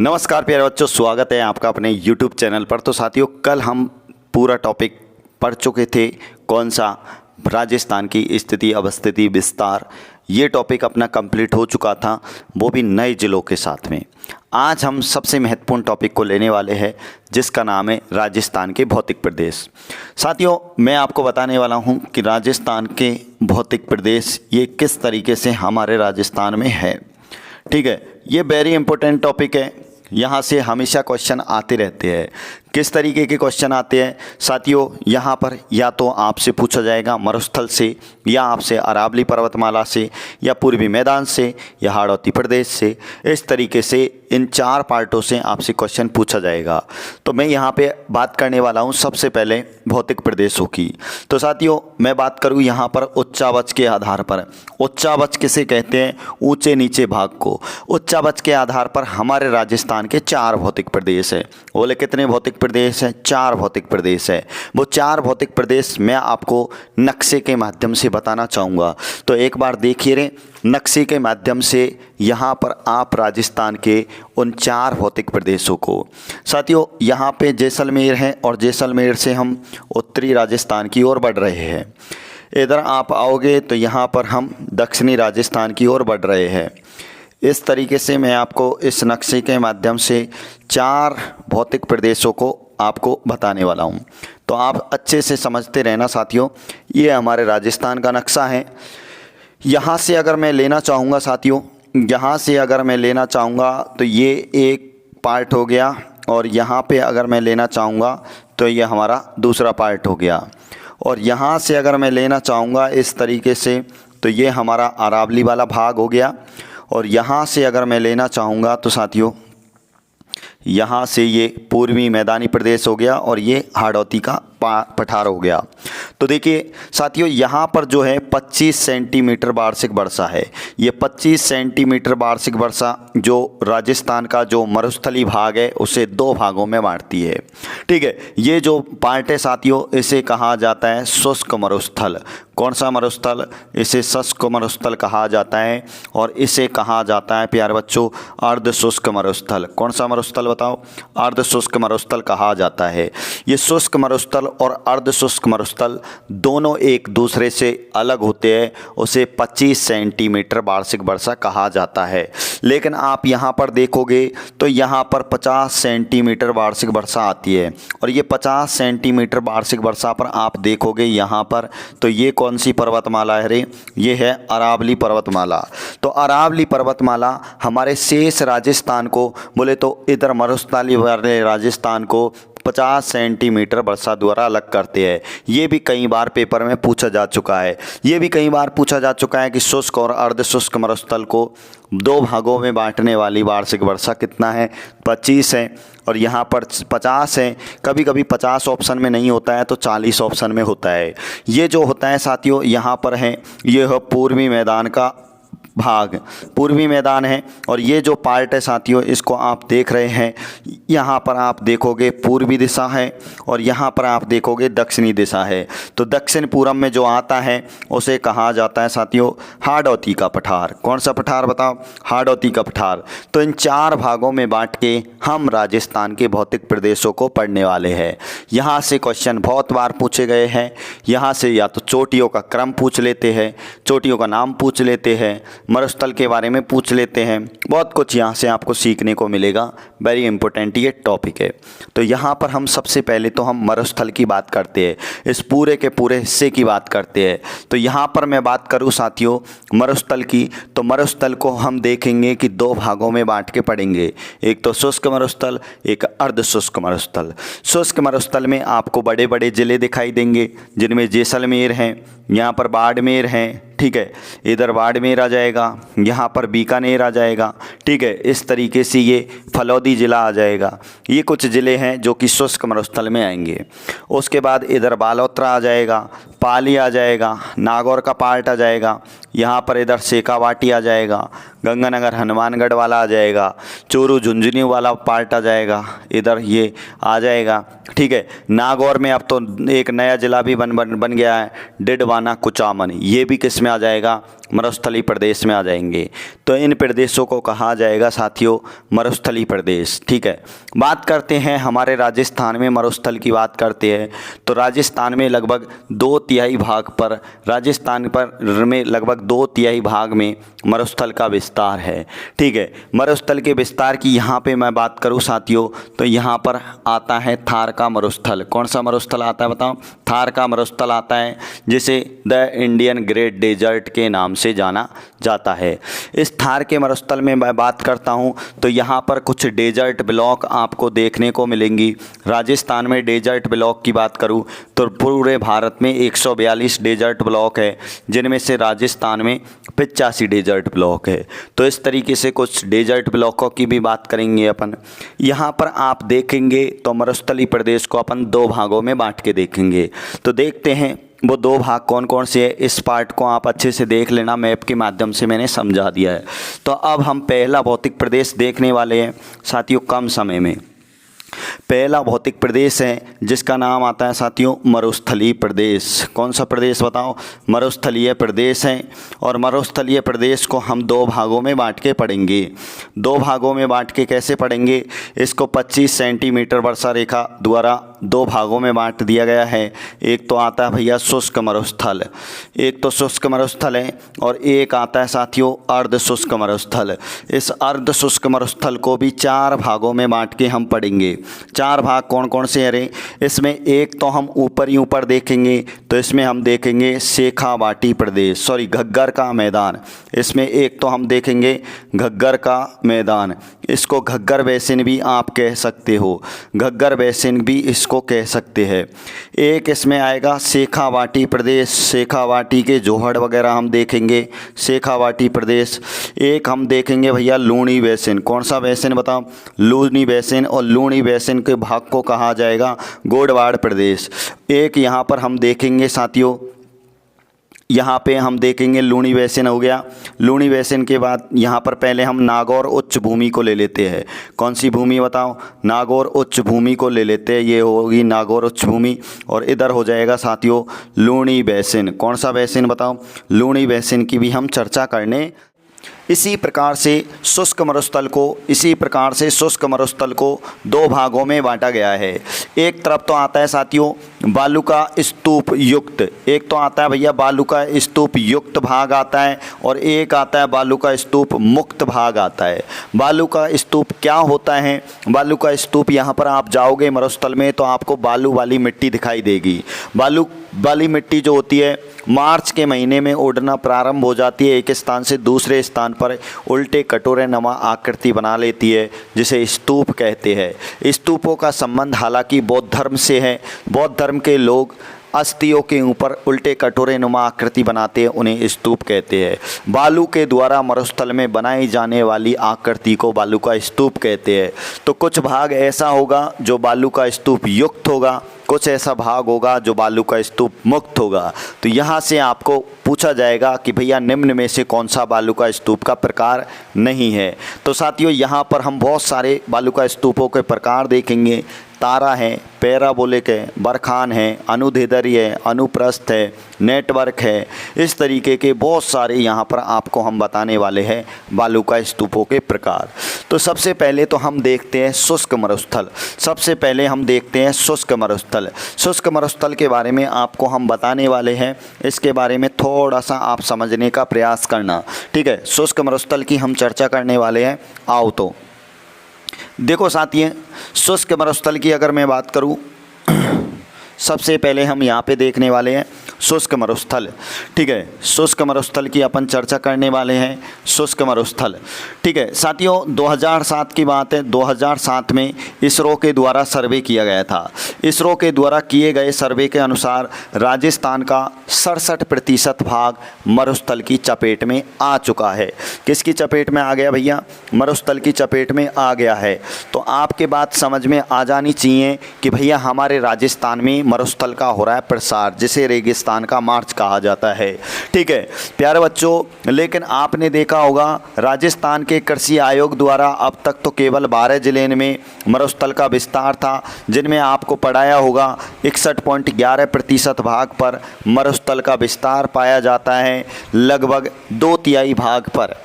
नमस्कार प्यारे बच्चों, स्वागत है आपका अपने YouTube चैनल पर। तो साथियों, कल हम पूरा टॉपिक पढ़ चुके थे। कौन सा? राजस्थान की स्थिति, अवस्थिति, विस्तार। ये टॉपिक अपना कंप्लीट हो चुका था, वो भी नए ज़िलों के साथ में। आज हम सबसे महत्वपूर्ण टॉपिक को लेने वाले हैं, जिसका नाम है राजस्थान के भौतिक प्रदेश। साथियों, मैं आपको बताने वाला हूँ कि राजस्थान के भौतिक प्रदेश ये किस तरीके से हमारे राजस्थान में है। ठीक है, ये वेरी इंपॉर्टेंट टॉपिक है। यहाँ से हमेशा क्वेश्चन आते रहते हैं। किस तरीके के क्वेश्चन आते हैं साथियों? यहाँ पर या तो आपसे पूछा जाएगा मरुस्थल से, या आपसे अरावली पर्वतमाला से, या पूर्वी मैदान से, या हाड़ौती प्रदेश से। इस तरीके से इन चार पार्टों से आपसे क्वेश्चन पूछा जाएगा। तो मैं यहाँ पे बात करने वाला हूँ सबसे पहले भौतिक प्रदेशों की। तो साथियों, मैं बात करूँ यहाँ पर उच्चावच के आधार पर। उच्चावच किसे कहते हैं? ऊंचे नीचे भाग को। उच्चावच के आधार पर हमारे राजस्थान के चार भौतिक प्रदेश है। बोले कितने भौतिक प्रदेश है? चार भौतिक प्रदेश है। वो चार भौतिक प्रदेश मैं आपको नक्शे के माध्यम से बताना चाहूँगा। तो एक बार देखिए रे, नक्शे के माध्यम से यहाँ पर आप राजस्थान के उन चार भौतिक प्रदेशों को। साथियों, यहाँ पे जैसलमेर है और जैसलमेर से हम उत्तरी राजस्थान की ओर बढ़ रहे हैं। इधर आप आओगे तो यहाँ पर हम दक्षिणी राजस्थान की ओर बढ़ रहे हैं। इस तरीके से मैं आपको इस नक्शे के माध्यम से चार भौतिक प्रदेशों को आपको बताने वाला हूँ। तो आप अच्छे से समझते रहना साथियों। ये हमारे राजस्थान का नक्शा है। यहाँ से अगर मैं लेना चाहूँगा साथियों, यहाँ से अगर मैं लेना चाहूँगा तो ये एक पार्ट हो गया, और यहाँ पे अगर मैं लेना चाहूँगा तो ये हमारा दूसरा पार्ट हो गया। और यहाँ से अगर मैं लेना चाहूँगा इस तरीके से तो ये हमारा अरावली वाला भाग हो गया। और यहाँ से अगर मैं लेना चाहूँगा तो साथियों, यहाँ से ये पूर्वी मैदानी प्रदेश हो गया, और ये हाड़ौती का पठार हो गया। तो देखिए साथियों, यहाँ पर जो है 25 सेंटीमीटर वार्षिक वर्षा है। ये 25 सेंटीमीटर वार्षिक वर्षा जो राजस्थान का जो मरुस्थली भाग है उसे दो भागों में बांटती है। ठीक है, ये जो पार्ट है साथियों, इसे कहा जाता है शुष्क मरुस्थल। कौन सा मरुस्थल? इसे शुष्क मरुस्थल कहा जाता है। और इसे कहा जाता है प्यारे बच्चों अर्ध शुष्क मरुस्थल। कौन सा मरुस्थल बताओ? अर्ध शुष्क मरुस्थल कहा जाता है। ये शुष्क मरुस्थल और अर्ध शुष्क मरुस्थल दोनों एक दूसरे से अलग होते हैं। उसे 25 सेंटीमीटर वार्षिक वर्षा कहा जाता है। लेकिन आप यहाँ पर देखोगे तो यहाँ पर 50 सेंटीमीटर वार्षिक वर्षा आती है। और ये 50 सेंटीमीटर वार्षिक वर्षा पर आप देखोगे यहाँ पर, तो ये कौन सी पर्वतमाला है रे? ये है अरावली पर्वतमाला। तो अरावली पर्वतमाला हमारे शेष राजस्थान को, बोले तो इधर मरुस्थली वाले राजस्थान को 50 सेंटीमीटर वर्षा द्वारा अलग करते हैं। ये भी कई बार पेपर में पूछा जा चुका है। ये भी कई बार पूछा जा चुका है कि शुष्क और अर्ध शुष्क मरुस्थल को दो भागों में बांटने वाली वार्षिक वर्षा कितना है? 25 है, और यहाँ पर 50 है। कभी कभी 50 ऑप्शन में नहीं होता है तो 40 ऑप्शन में होता है। ये जो होता है साथियों, यहाँ पर है, ये है पूर्वी मैदान का भाग, पूर्वी मैदान है। और ये जो पार्ट है साथियों, इसको आप देख रहे हैं, यहाँ पर आप देखोगे पूर्वी दिशा है, और यहाँ पर आप देखोगे दक्षिणी दिशा है। तो दक्षिण पूर्व में जो आता है उसे कहा जाता है साथियों हाड़ौती का पठार। कौन सा पठार बताओ? हाड़ौती का पठार। तो इन चार भागों में बांट के हम राजस्थान के भौतिक प्रदेशों को पढ़ने वाले हैं। यहाँ से क्वेश्चन बहुत बार पूछे गए हैं। यहाँ से या तो चोटियों का क्रम पूछ लेते हैं, चोटियों का नाम पूछ लेते हैं, मरुस्थल के बारे में पूछ लेते हैं। बहुत कुछ यहाँ से आपको सीखने को मिलेगा। वेरी इंपॉर्टेंट ये टॉपिक है। तो यहाँ पर हम सबसे पहले तो हम मरुस्थल की बात करते हैं, इस पूरे के पूरे हिस्से की बात करते हैं। तो यहाँ पर मैं बात करूँ साथियों मरुस्थल की, तो मरुस्थल को हम देखेंगे कि दो भागों में बांट के पढ़ेंगे। एक तो शुष्क मरुस्थल, एक अर्ध शुष्क मरुस्थल। शुष्क मरुस्थल में आपको बड़े बड़े ज़िले दिखाई देंगे, जिनमें जैसलमेर हैं, यहाँ पर बाड़मेर हैं। ठीक है, इधर बाड़मेर आ जाएगा, यहाँ पर बीकानेर आ जाएगा। ठीक है, इस तरीके से ये फलौदी ज़िला आ जाएगा। ये कुछ ज़िले हैं जो कि शुष्क मरुस्थल में आएंगे। उसके बाद इधर बालोतरा आ जाएगा, पाली आ जाएगा, नागौर का पार्ट आ जाएगा, यहाँ पर इधर शेखावाटी आ जाएगा, गंगानगर हनुमानगढ़ वाला आ जाएगा, चूरू झुंझुनू वाला पार्ट आ जाएगा, इधर ये आ जाएगा। ठीक है, नागौर में अब तो एक नया ज़िला भी बन गया है, डिडवाना कुचामन। ये भी किस में आ जाएगा? मरुस्थलीय प्रदेश में आ जाएंगे। तो इन प्रदेशों को कहा जाएगा साथियों मरुस्थलीय प्रदेश। ठीक है, बात करते हैं हमारे राजस्थान में मरुस्थल की बात करते हैं तो राजस्थान में लगभग 2/3 भाग पर लगभग 2/3 भाग में मरुस्थल का विस्तार है। ठीक है, मरुस्थल के विस्तार की यहाँ पे मैं बात करूँ साथियों तो यहाँ पर आता है थार का मरुस्थल। कौन सा मरुस्थल आता है बताओ? थार का मरुस्थल आता है, जिसे द इंडियन ग्रेट डेजर्ट के नाम से जाना जाता है। इस थार के मरुस्थल में मैं बात करता हूँ तो यहाँ पर कुछ डेजर्ट ब्लॉक आपको देखने को मिलेंगी। राजस्थान में डेजर्ट ब्लॉक की बात करूँ तो पूरे भारत में 142 डेजर्ट ब्लॉक है, जिनमें से राजस्थान में 85 डेजर्ट ब्लॉक है। तो इस तरीके से कुछ डेजर्ट ब्लॉकों की भी बात करेंगे अपन। यहाँ पर आप देखेंगे तो मरुस्थलीय प्रदेश को अपन 2 भागों में बांट के देखेंगे। तो देखते हैं वो 2 भाग कौन कौन से है। इस पार्ट को आप अच्छे से देख लेना, मैप के माध्यम से मैंने समझा दिया है। तो अब हम पहला भौतिक प्रदेश देखने वाले हैं साथियों कम समय में। पहला भौतिक प्रदेश है जिसका नाम आता है साथियों मरुस्थलीय प्रदेश। कौन सा प्रदेश बताओ? मरुस्थलीय प्रदेश है। और मरुस्थलीय प्रदेश को हम 2 भागों में बांट के पढ़ेंगे। 2 भागों में बांट के कैसे पढ़ेंगे? इसको 25 सेंटीमीटर वर्षा रेखा द्वारा 2 भागों में बांट दिया गया है। एक तो आता है भैया शुष्क मरुस्थल, एक तो शुष्क मरुस्थल है, और एक आता है साथियों अर्ध शुष्क मरुस्थल। इस अर्ध शुष्क मरुस्थल को भी 4 भागों में बांट के हम पढ़ेंगे। 4 भाग कौन कौन से हैं? इसमें एक तो हम ऊपर देखेंगे तो इसमें हम देखेंगे शेखावाटी प्रदेश, घग्गर का मैदान। इसमें एक तो हम देखेंगे घग्गर का मैदान, इसको घग्गर बेसिन भी आप कह सकते हो, घग्गर बेसिन भी इसको कह सकते हैं। एक इसमें आएगा शेखावाटी प्रदेश, शेखावाटी के जोहड़ वगैरह हम देखेंगे, शेखावाटी प्रदेश। एक हम देखेंगे भैया लूणी बेसिन। कौन सा बेसिन बताओ? लूणी बेसिन। और लूणी बेसिन के भाग को कहा जाएगा गोडवाड़ प्रदेश। एक यहाँ पर हम देखेंगे साथियों, यहाँ पे हम देखेंगे लूणी बेसिन हो गया। लूणी बेसिन के बाद यहाँ पर पहले हम नागौर उच्च भूमि को ले लेते हैं। कौन सी भूमि बताओ? नागौर उच्च भूमि को ले लेते हैं, ये होगी नागौर उच्च भूमि। और इधर हो जाएगा साथियों लूणी बेसिन। कौन सा बेसिन बताओ? लूणी बेसिन की भी हम चर्चा करने। इसी प्रकार से शुष्क मरुस्थल को 2 भागों में बांटा गया है। एक तरफ तो आता है साथियों बालू का स्तूप युक्त, एक तो आता है भैया बालू का स्तूप युक्त भाग आता है, और एक आता है बालू का स्तूप मुक्त भाग आता है। बालू का स्तूप क्या होता है? बालू का स्तूप, यहाँ पर आप जाओगे मरुस्थल में तो आपको बालू वाली मिट्टी दिखाई देगी। बालू वाली मिट्टी जो होती है मार्च के महीने में उड़ना प्रारंभ हो जाती है, एक स्थान से दूसरे स्थान पर उल्टे कटोरे नुमा आकृति बना लेती है, जिसे स्तूप कहते हैं। स्तूपों का संबंध हालांकि बौद्ध धर्म से है। बौद्ध धर्म के लोग अस्थियों के ऊपर उल्टे कटोरे नुमा आकृति बनाते हैं, उन्हें स्तूप कहते हैं। बालू के द्वारा मरुस्थल में बनाई जाने वाली आकृति को बालू का स्तूप कहते हैं। तो कुछ भाग ऐसा होगा जो बालू का स्तूप युक्त होगा, कुछ ऐसा भाग होगा जो बालू का स्तूप मुक्त होगा। तो यहाँ से आपको पूछा जाएगा कि भैया निम्न में से कौन सा बालू का स्तूप का प्रकार नहीं है। तो साथियों यहाँ पर हम बहुत सारे बालू का स्तूपों के प्रकार देखेंगे। तारा है, पैराबोलिक है, बरखान है, अनुदैर्ध्य है, अनुप्रस्थ है, नेटवर्क है। इस तरीके के बहुत सारे यहाँ पर आपको हम बताने वाले हैं बालू का स्तूपों के प्रकार। तो सबसे पहले तो हम देखते हैं शुष्क मरुस्थल। शुष्क मरुस्थल के बारे में आपको हम बताने वाले हैं, इसके बारे में थोड़ा सा आप समझने का प्रयास करना। ठीक है, शुष्क मरुस्थल की हम चर्चा करने वाले हैं। आओ तो देखो साथियों, शुष्क मरुस्थल की अगर मैं बात करूं, सबसे पहले हम यहाँ पे देखने वाले हैं शुष्क मरुस्थल। ठीक है, शुष्क मरुस्थल की अपन चर्चा करने वाले हैं। शुष्क मरुस्थल, ठीक है साथियों, 2007 की बात है। 2007 में इसरो के द्वारा सर्वे किया गया था। इसरो के द्वारा किए गए सर्वे के अनुसार राजस्थान का 67% भाग मरुस्थल की चपेट में आ चुका है। किसकी चपेट में आ गया भैया? मरुस्थल की चपेट में आ गया है। तो आपके बात समझ में आ जानी चाहिए कि भैया हमारे राजस्थान में मरुस्थल का हो रहा है प्रसार, जिसे रेगिस्तान राजस्थान का मार्च कहा जाता है। ठीक है प्यारे बच्चों, लेकिन आपने देखा होगा राजस्थान के कृषि आयोग द्वारा अब तक तो केवल 12 जिले में मरुस्थल का विस्तार था, जिनमें आपको पढ़ाया होगा 61.11% भाग पर मरुस्थल का विस्तार पाया जाता है। लगभग 2/3 भाग पर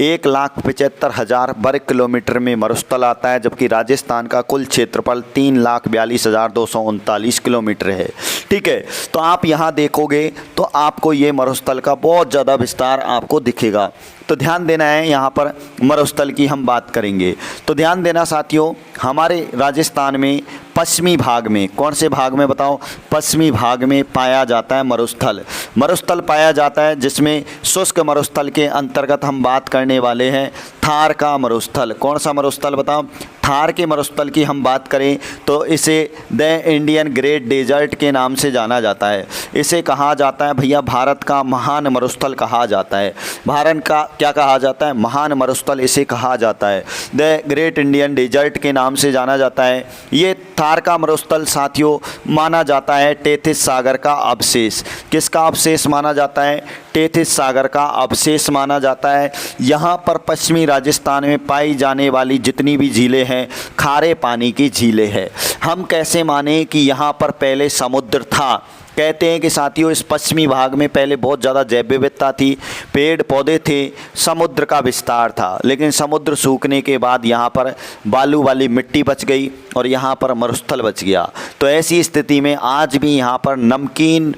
1,75,000 वर्ग किलोमीटर में मरुस्थल आता है, जबकि राजस्थान का कुल क्षेत्रफल 3,42,239 किलोमीटर है। ठीक है, तो आप यहाँ देखोगे तो आपको ये मरुस्थल का बहुत ज़्यादा विस्तार आपको दिखेगा। तो ध्यान देना है, यहाँ पर मरुस्थल की हम बात करेंगे तो ध्यान देना साथियों, हमारे राजस्थान में पश्चिमी भाग में, कौन से भाग में बताओ, पश्चिमी भाग में पाया जाता है मरुस्थल। मरुस्थल पाया जाता है जिसमें शुष्क मरुस्थल के अंतर्गत हम बात करने वाले हैं थार का मरुस्थल। कौन सा मरुस्थल बताओ, थार के मरुस्थल की हम बात करें तो इसे द इंडियन ग्रेट डेजर्ट के नाम से जाना जाता है। इसे कहा जाता है भैया भारत का महान मरुस्थल कहा जाता है। भारत का क्या कहा जाता है, महान मरुस्थल इसे कहा जाता है। द ग्रेट इंडियन डेजर्ट के नाम से जाना जाता है। ये थार का मरुस्थल साथियों माना जाता है टेथिस सागर का अवशेष। किसका अवशेष माना जाता है, टेथिस सागर का अवशेष माना जाता है। यहाँ पर पश्चिमी राजस्थान में पाई जाने वाली जितनी भी झीलें हैं खारे पानी की झीलें हैं। हम कैसे माने कि यहाँ पर पहले समुद्र था, कहते हैं कि साथियों इस पश्चिमी भाग में पहले बहुत ज़्यादा जैव विविधता थी, पेड़ पौधे थे, समुद्र का विस्तार था, लेकिन समुद्र सूखने के बाद यहाँ पर बालू वाली मिट्टी बच गई और यहाँ पर मरुस्थल बच गया। तो ऐसी स्थिति में आज भी यहाँ पर नमकीन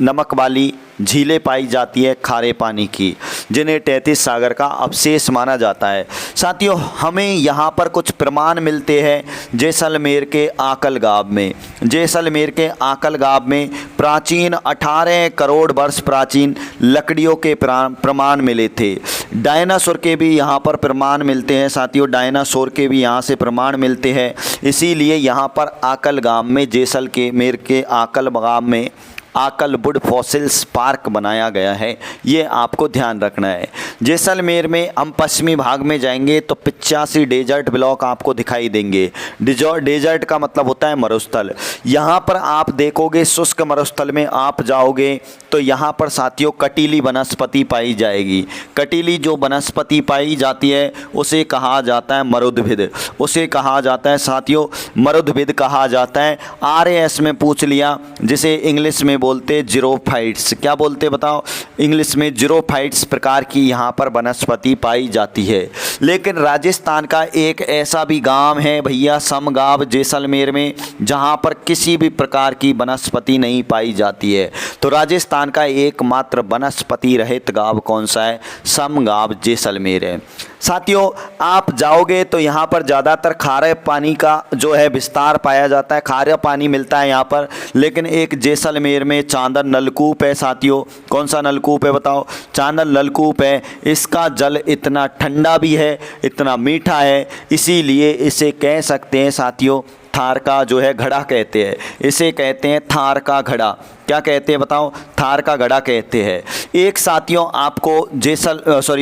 नमक वाली झीलें पाई जाती है खारे पानी की, जिन्हें टेथिस सागर का अवशेष माना जाता है। साथियों हमें यहाँ पर कुछ प्रमाण मिलते हैं जैसलमेर के आकलगाव में। जैसलमेर के आकलगाव में प्राचीन 18 करोड़ वर्ष प्राचीन लकड़ियों के प्रमाण मिले थे। डायनासोर के भी यहाँ पर प्रमाण मिलते हैं साथियों, डायनासोर के भी यहाँ से प्रमाण मिलते हैं। इसीलिए यहाँ पर आकलगाव में, जैसलमेर के आकलगाव में आकलवुड फॉसिल्स पार्क बनाया गया है, ये आपको ध्यान रखना है। जैसलमेर में हम पश्चिमी भाग में जाएंगे तो 85 डेजर्ट ब्लॉक आपको दिखाई देंगे। डेजर्ट का मतलब होता है मरुस्थल। यहाँ पर आप देखोगे शुष्क मरुस्थल में आप जाओगे तो यहाँ पर साथियों कटीली वनस्पति पाई जाएगी। कटीली जो वनस्पति पाई जाती है उसे कहा जाता है मरुद्भिद, उसे कहा जाता है साथियों मरुद्भिद कहा जाता है। RAS में पूछ लिया, जिसे इंग्लिश में बोलते जीरोफाइट्स। क्या बोलते बताओ, इंग्लिश में जीरोफाइट्स प्रकार की यहाँ पर वनस्पति पाई जाती है। लेकिन राजस्थान का एक ऐसा भी गांव है भैया समगांव जैसलमेर में, जहाँ पर किसी भी प्रकार की वनस्पति नहीं पाई जाती है। तो राजस्थान का एकमात्र वनस्पति रहित गांव कौन सा है, समगांव जैसलमेर है। साथियों आप जाओगे तो यहाँ पर ज़्यादातर खारे पानी का जो है विस्तार पाया जाता है, खारा पानी मिलता है यहाँ पर। लेकिन एक जैसलमेर में चांदर नलकूप है साथियों। कौन सा नलकूप है बताओ, चांदर नलकूप है। इसका जल इतना ठंडा भी है, इतना मीठा है, इसीलिए इसे कह सकते हैं साथियों थार का जो है घड़ा कहते हैं। इसे कहते हैं थार का घड़ा। क्या कहते हैं बताओ, थार का घड़ा कहते हैं। एक साथियों आपको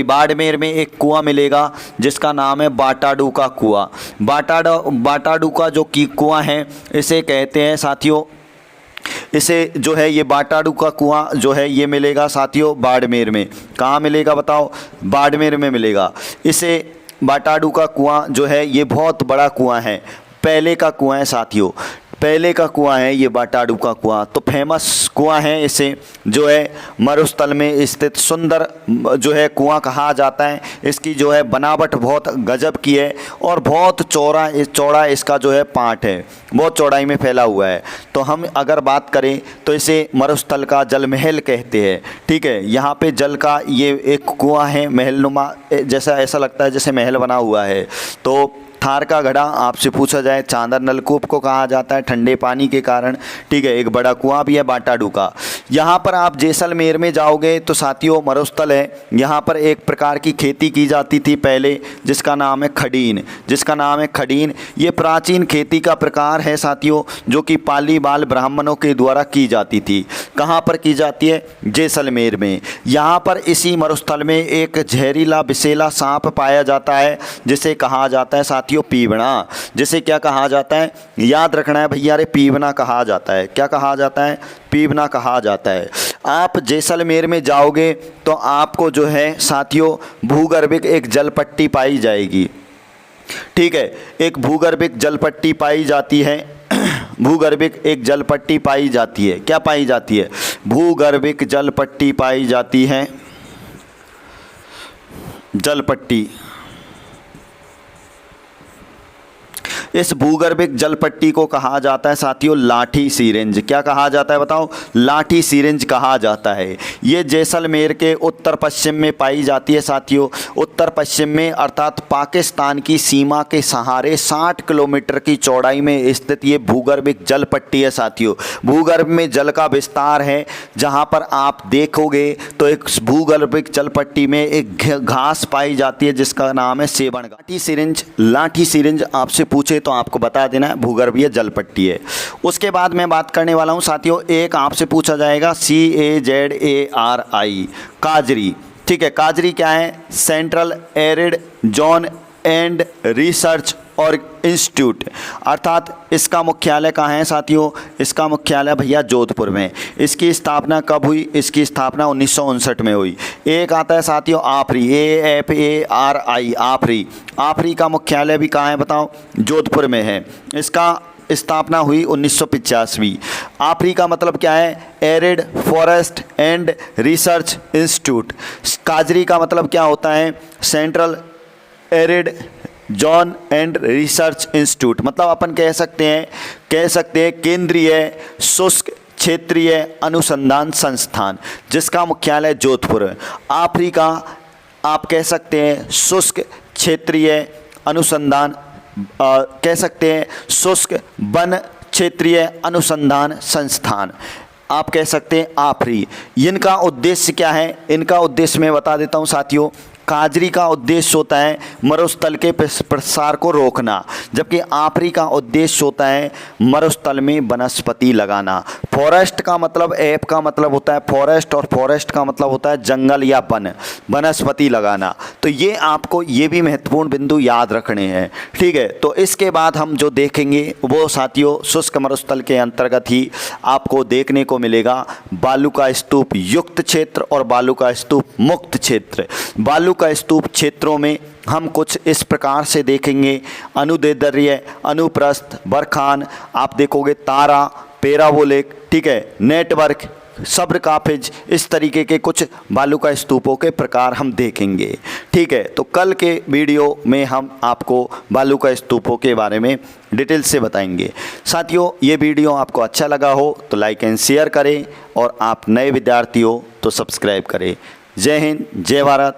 बाड़मेर में एक कुआं मिलेगा जिसका नाम है बाटाडू का कुआं। बाटाडू का जो कुआं है इसे कहते हैं साथियों, इसे जो है ये बाटाडू का कुआं जो है ये मिलेगा साथियों बाड़मेर में। कहाँ मिलेगा बताओ, बाड़मेर में मिलेगा। इसे बाटाडू का कुआं जो है ये बहुत बड़ा कुआं है, पहले का कुआं है साथियों, पहले का कुआं है ये बाटाडू का कुआं। तो फेमस कुआं है, इसे जो है मरुस्थल में स्थित सुंदर जो है कुआं कहा जाता है। इसकी जो है बनावट बहुत गजब की है और बहुत चौड़ा इसका जो है पाट है, बहुत चौड़ाई में फैला हुआ है। तो हम अगर बात करें तो इसे मरुस्थल का जल महल कहते हैं। ठीक है, यहाँ पे जल का ये एक कुआं है महलनुमा जैसा, ऐसा लगता है जैसे महल बना हुआ है। तो थार का घड़ा आपसे पूछा जाए, चांदर नलकूप को कहा जाता है ठंडे पानी के कारण। ठीक है, एक बड़ा कुआं भी है बाटाडू का। यहाँ पर आप जैसलमेर में जाओगे तो साथियों मरुस्थल है। यहाँ पर एक प्रकार की खेती की जाती थी पहले जिसका नाम है खडीन, जिसका नाम है खडीन। ये प्राचीन खेती का प्रकार है साथियों जो कि पाली बाल ब्राह्मणों के द्वारा की जाती थी। कहाँ पर की जाती है, जैसलमेर में। यहाँ पर इसी मरुस्थल में एक जहरीला विषैला सांप पाया जाता है जिसे कहा जाता है साथियों साथियों पीवना, जिसे क्या कहा जाता है, याद रखना है भैया रे, पीवना कहा जाता है। क्या कहा जाता है, पीवना कहा जाता है। आप जैसलमेर में जाओगे तो आपको जो है साथियों भूगर्भिक एक जलपट्टी पाई जाएगी, ठीक है, एक भूगर्भिक जलपट्टी पाई जाती है। भूगर्भिक एक जलपट्टी पाई जाती है। क्या पाई जाती है, भूगर्भिक जलपट्टी पाई जाती है, जलपट्टी। इस भूगर्भिक जलपट्टी को कहा जाता है साथियों लाठी सीरेंज। क्या कहा जाता है बताओ, लाठी सीरेंज कहा जाता है। ये जैसलमेर के उत्तर पश्चिम में पाई जाती है साथियों, उत्तर पश्चिम में, अर्थात पाकिस्तान की सीमा के सहारे 60 किलोमीटर की चौड़ाई में स्थित ये भूगर्भिक जलपट्टी है साथियों। भूगर्भ में जल का विस्तार है, जहाँ पर आप देखोगे तो एक भूगर्भिक जलपट्टी में एक घास पाई जाती है जिसका नाम है सेबन। लाठी सीरेंज, लाठी सीरेंज आपसे पूछे तो आपको बता देना है भूगर्भीय जलपट्टी है। उसके बाद मैं बात करने वाला हूं साथियों, एक आपसे पूछा जाएगा CAZARI, काजरी। ठीक है, काजरी क्या है, central arid zone and research और इंस्टीट्यूट, अर्थात इसका मुख्यालय कहाँ है साथियों, इसका मुख्यालय भैया जोधपुर में। इसकी स्थापना कब हुई, इसकी स्थापना 1959 में हुई। एक आता है साथियों आफरी, AFARI, आफरी। आफरी का मुख्यालय भी कहाँ है बताओ, जोधपुर में है। इसका स्थापना हुई 1985। आफरी का मतलब क्या है, arid forest and research institute. काजरी का मतलब क्या होता है, central arid zone and research institute, मतलब अपन कह सकते हैं केंद्रीय शुष्क क्षेत्रीय अनुसंधान संस्थान, जिसका मुख्यालय जोधपुर है। आफरी का आप कह सकते हैं शुष्क क्षेत्रीय अनुसंधान, कह सकते हैं शुष्क वन क्षेत्रीय अनुसंधान संस्थान, आप कह सकते हैं आफरी। इनका उद्देश्य क्या है, इनका उद्देश्य मैं बता देता हूं साथियों। काजरी का उद्देश्य होता है मरुस्थल के प्रसार को रोकना, जबकि आफरी का उद्देश्य होता है मरुस्थल में वनस्पति लगाना। फॉरेस्ट का मतलब, एप का मतलब होता है फॉरेस्ट, और फॉरेस्ट का मतलब होता है जंगल या वन, वनस्पति लगाना। तो ये आपको ये भी महत्वपूर्ण बिंदु याद रखने हैं, ठीक है। तो इसके बाद हम जो देखेंगे वो साथियों शुष्क मरुस्थल के अंतर्गत ही आपको देखने को मिलेगा बालू का स्तूप युक्त क्षेत्र और बालू का स्तूप मुक्त क्षेत्र। बालू का स्तूप क्षेत्रों में हम कुछ इस प्रकार से देखेंगे, अनुदैर्ध्य, अनुप्रस्थ, बरखान, आप देखोगे तारा, पैराबोलिक, ठीक है, नेटवर्क, सब्र काफिज, इस तरीके के कुछ बालू का स्तूपों के प्रकार हम देखेंगे, ठीक है। तो कल के वीडियो में हम आपको बालू का स्तूपों के बारे में डिटेल से बताएंगे। साथियों, ये वीडियो आपको अच्छा लगा हो तो लाइक एंड शेयर करें, और आप नए विद्यार्थी हो तो सब्सक्राइब करें। जय हिंद, जय भारत।